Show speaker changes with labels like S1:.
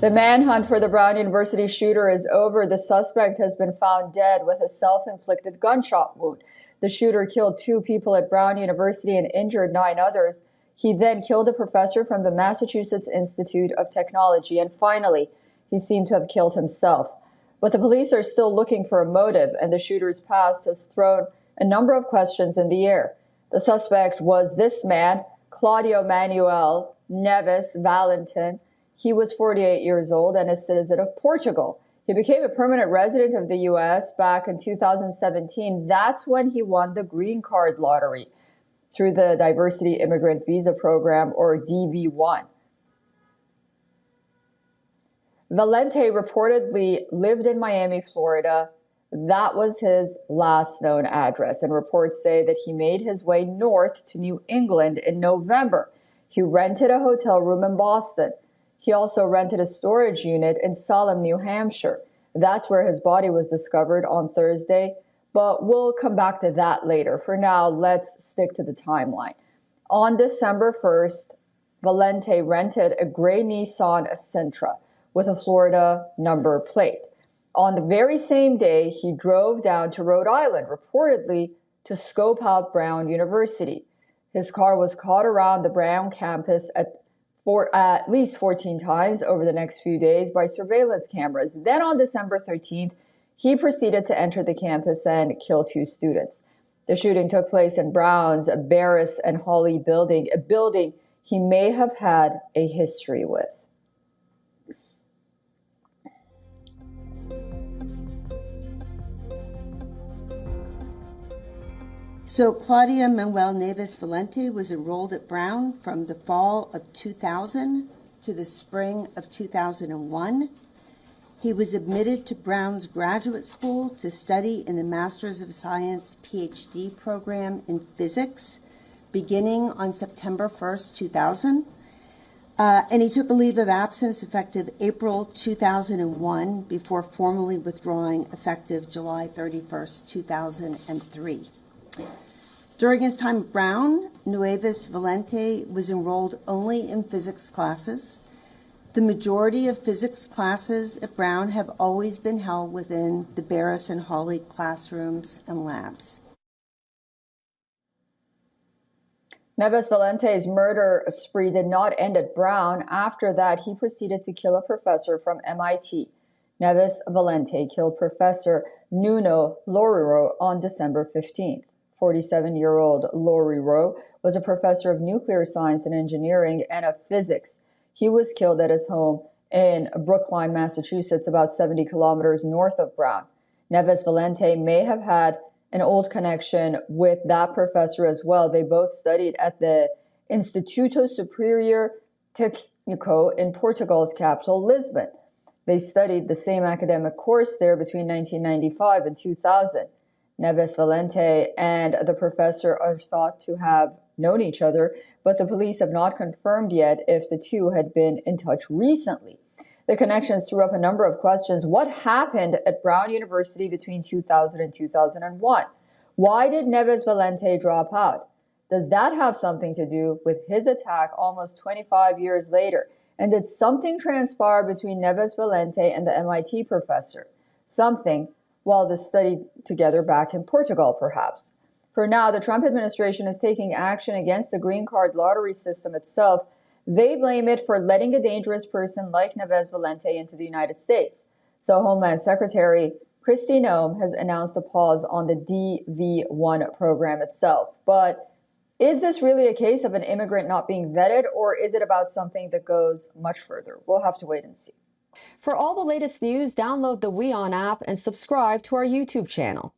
S1: The manhunt for the Brown University shooter is over. The suspect has been found dead with a self-inflicted gunshot wound. The shooter killed 2 people at Brown University and injured 9 others. He then killed a professor from the Massachusetts Institute of Technology, and finally, he seemed to have killed himself. But the police are still looking for a motive, and the shooter's past has thrown a number of questions in the air. The suspect was this man, Claudio Manuel Neves Valentin. He was 48 years old and a citizen of Portugal. He became a permanent resident of the U.S. back in 2017. That's when he won the green card lottery through the Diversity Immigrant Visa Program, or DV1. Valente reportedly lived in Miami, Florida. That was his last known address, and reports say that he made his way north to New England in November. He rented a hotel room in Boston. He also rented a storage unit in Salem, New Hampshire. That's where his body was discovered on Thursday, but we'll come back to that later. For now, let's stick to the timeline. On December 1st, Valente rented a gray Nissan Sentra with a Florida number plate. On the very same day, he drove down to Rhode Island, reportedly to scope out Brown University. His car was caught around the Brown campus at least 14 times over the next few days by surveillance cameras. Then on December 13th, he proceeded to enter the campus and kill 2 students. The shooting took place in Brown's Barris and Hawley building, a building he may have had a history with.
S2: So Claudia Manuel Neves Valente was enrolled at Brown from the fall of 2000 to the spring of 2001. He was admitted to Brown's graduate school to study in the Master's of Science PhD program in physics, beginning on September 1st, 2000. And he took a leave of absence effective April 2001 before formally withdrawing effective July 31st, 2003. During his time at Brown, Neves Valente was enrolled only in physics classes. The majority of physics classes at Brown have always been held within the Barris and Hawley classrooms and labs.
S1: Neves Valente's murder spree did not end at Brown. After that, he proceeded to kill a professor from MIT. Neves Valente killed Professor Nuno Loureiro on December 15th. 47-year-old Loureiro was a professor of nuclear science and engineering and of physics. He was killed at his home in Brookline, Massachusetts, about 70 kilometers north of Brown. Neves Valente may have had an old connection with that professor as well. They both studied at the Instituto Superior Técnico in Portugal's capital, Lisbon. They studied the same academic course there between 1995 and 2000. Neves Valente and the professor are thought to have known each other, but the police have not confirmed yet if the two had been in touch recently. The connections threw up a number of questions. What happened at Brown University between 2000 and 2001? Why did Neves Valente drop out? Does that have something to do with his attack almost 25 years later? And did something transpire between Neves Valente and the MIT professor? Something while they studied together back in Portugal, perhaps. For now, the Trump administration is taking action against the green card lottery system itself. They blame it for letting a dangerous person like Neves Valente into the United States. So Homeland Secretary Kristi Noem has announced a pause on the DV1 program itself. But is this really a case of an immigrant not being vetted, or is it about something that goes much further? We'll have to wait and see.
S3: For all the latest news, download the WION app and subscribe to our YouTube channel.